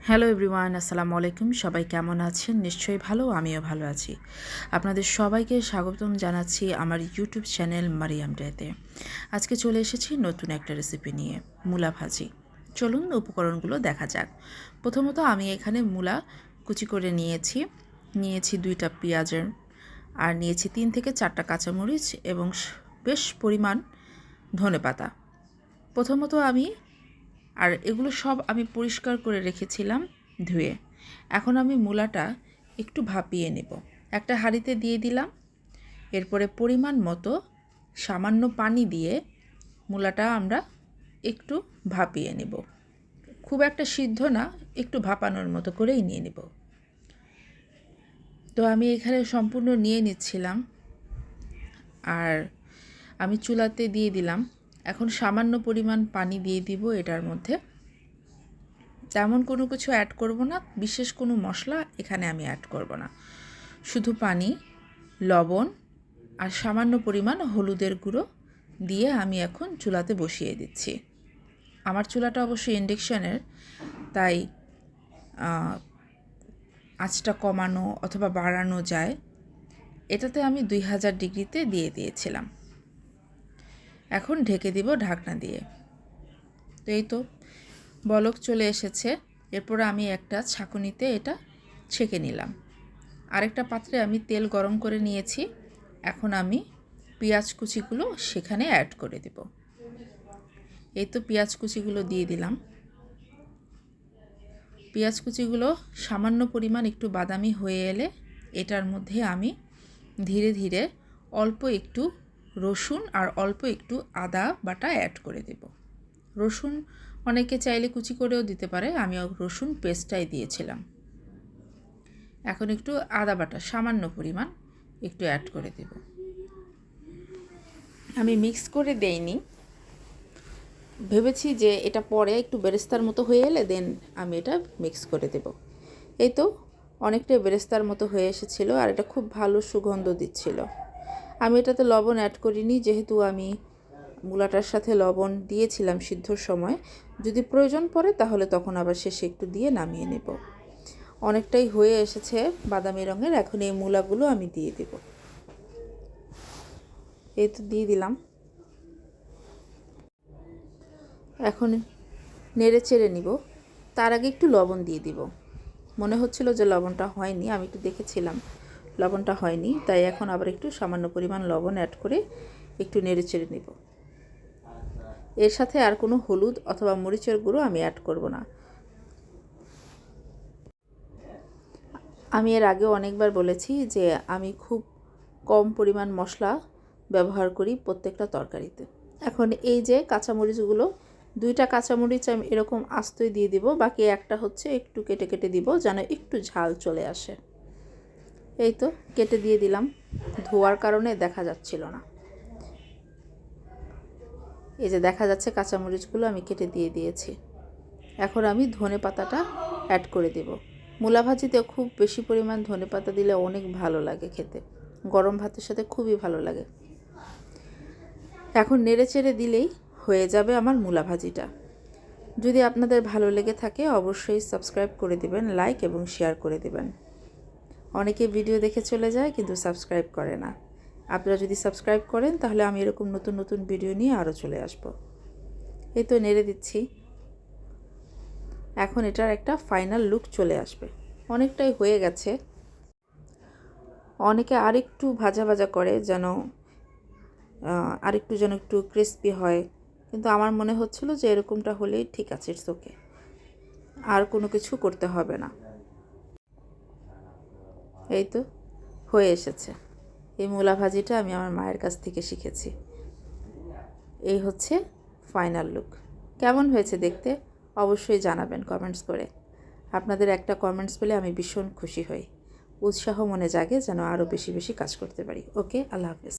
Hello everyone, আসসালামু আলাইকুম। সবাই কেমন আছেন? নিশ্চয়ই ভালো, আমিও ভালো আছি। আপনাদের সবাইকে স্বাগতম জানাচ্ছি আমার ইউটিউব চ্যানেল মারিয়াম ডেতে। আজকে চলে এসেছি নতুন একটা রেসিপি নিয়ে, মূলা ভাজি। চলুন উপকরণগুলো দেখা যাক। প্রথমত আমি এখানে মূলা কুচি করে নিয়েছি 2টা পেঁয়াজের, আর নিয়েছি 3 থেকে 4টা কাঁচামরিচ এবং বেশ পরিমাণ ধনেপাতা। প্রথমত এগুলো সব আমি পরিষ্কার করে রেখেছিলাম ধুয়ে। এখন আমি মূলাটা একটু ভাপিয়ে নেব। একটা হাঁড়িতে দিয়ে দিলাম। এরপরে পরিমাণ মতো সামান্য পানি দিয়ে মূলাটা আমরা একটু ভাপিয়ে নেব। খুব একটা সিদ্ধ না, একটু ভাপানোর মতো করেই নিয়ে নেব। তো আমি এখানে সম্পূর্ণ নিয়ে নিচ্ছিলাম, আর আমি চুলাতে দিয়ে দিলাম। এখন সামান্য পরিমাণ পানি দিয়ে দিব এটার মধ্যে। তেমন কোনো কিছু অ্যাড করব না, বিশেষ কোনো মশলা এখানে আমি অ্যাড করব না। শুধু পানি, লবণ আর সামান্য পরিমাণ হলুদের গুঁড়ো দিয়ে আমি এখন চুলাতে বসিয়ে দিচ্ছি। আমার চুলাটা অবশ্যই ইন্ডাকশানের, তাই আঁচটা কমানো অথবা বাড়ানো যায়। এটাতে আমি 2000 ডিগ্রিতে দিয়ে দিয়েছিলাম। এখন ঢেকে দিব ঢাকনা দিয়ে। তো এই তো বলক চলে এসেছে। এরপর আমি একটা ছাঁকুনিতে এটা ছেঁকে নিলাম। আরেকটা পাত্রে আমি তেল গরম করে নিয়েছি। এখন আমি পেঁয়াজ কুচিগুলো সেখানে অ্যাড করে দেব। এই তো পেঁয়াজ কুচিগুলো দিয়ে দিলাম। পেঁয়াজ কুচিগুলো সামান্য পরিমাণ একটু বাদামি হয়ে এলে এটার মধ্যে আমি ধীরে ধীরে অল্প একটু রসুন আর অল্প একটু আদা বাটা অ্যাড করে দেব। রসুন অনেকে চাইলে কুচি করেও দিতে পারে, আমি রসুন পেস্টটাই দিয়েছিলাম। এখন একটু আদা বাটা সামান্য পরিমাণ একটু অ্যাড করে দেব। আমি মিক্স করে দেইনি, ভেবেছি যে এটা পরে একটু বেরেস্তার মতো হয়ে এলে দেন আমি এটা মিক্স করে দেব। এই তো অনেকটাই বেরেস্তার মতো হয়ে এসেছিলো, আর এটা খুব ভালো সুগন্ধ দিচ্ছিল। আমি এটাতে লবণ অ্যাড করিনি, যেহেতু আমি মূলাটার সাথে লবণ দিয়েছিলাম সিদ্ধর সময়। যদি প্রয়োজন পড়ে তাহলে তখন আবার শেষে একটু দিয়ে নামিয়ে নেব। অনেকটাই হয়ে এসেছে বাদামি রঙের। এখন এই মূলাগুলো আমি দিয়ে দেব। এই তো দিয়ে দিলাম। এখন নেড়ে চেড়ে নিব। তার আগে একটু লবণ দিয়ে দিব। মনে হচ্ছিল যে লবণটা হয়নি, আমি একটু দেখেছিলাম লবণটা হয়নি, তাই এখন আবার একটু সামান্য পরিমাণ লবণ অ্যাড করে একটু নেড়ে চেড়ে নিব। এর সাথে আর কোনো হলুদ অথবা মরিচের গুঁড়ো আমি অ্যাড করব না। আমি এর আগেও অনেকবার বলেছি যে আমি খুব কম পরিমাণ মশলা ব্যবহার করি প্রত্যেকটা তরকারিতে। এখন এই যে কাঁচামরিচগুলো, 2টা কাঁচামরিচ আমি এরকম আস্তই দিয়ে দিব, বাকি একটা হচ্ছে একটু কেটে কেটে দিব যেন একটু ঝাল চলে আসে। এই তো কেটে দিয়ে দিলাম, ধোয়ার কারণে দেখা যাচ্ছিল না। এই যে দেখা যাচ্ছে কাঁচামরিচগুলো আমি কেটে দিয়ে দিয়েছি। এখন আমি ধনেপাতাটা অ্যাড করে দেব। মূলা ভাজিতে খুব বেশি পরিমাণ ধনেপাতা দিলে অনেক ভালো লাগে খেতে, গরম ভাতের সাথে খুবই ভালো লাগে। এখন নেড়ে চেড়ে দিলেই হয়ে যাবে আমার মূলা ভাজিটা। যদি আপনাদের ভালো লেগে থাকে অবশ্যই সাবস্ক্রাইব করে দিবেন, লাইক এবং শেয়ার করে দিবেন। অনেকে ভিডিও দেখে চলে যায় কিন্তু সাবস্ক্রাইব করে না। আপনারা যদি সাবস্ক্রাইব করেন তাহলে আমি এরকম নতুন নতুন ভিডিও নিয়ে আরও চলে আসব। এই তো নেড়ে দিচ্ছি। এখন এটার একটা ফাইনাল লুক চলে আসবে। অনেকটাই হয়ে গেছে। অনেকে আরেকটু ভাজা ভাজা করে যেন একটু ক্রিস্পি হয়, কিন্তু আমার মনে হচ্ছিল যে এরকমটা হলেই ঠিক আছে, ইটস ওকে, আর কোনো কিছু করতে হবে না। এই তো হয়ে এসেছে। এই মূলা ভাজিটা আমি আমার মায়ের কাছ থেকে শিখেছি। এই হচ্ছে ফাইনাল লুক। কেমন হয়েছে দেখতে অবশ্যই জানাবেন কমেন্টস করে। আপনাদের একটা কমেন্টস পেলে আমি ভীষণ খুশি হই, উৎসাহ মনে জাগে যেন আরও বেশি বেশি কাজ করতে পারি। ওকে, আল্লাহ হাফেজ।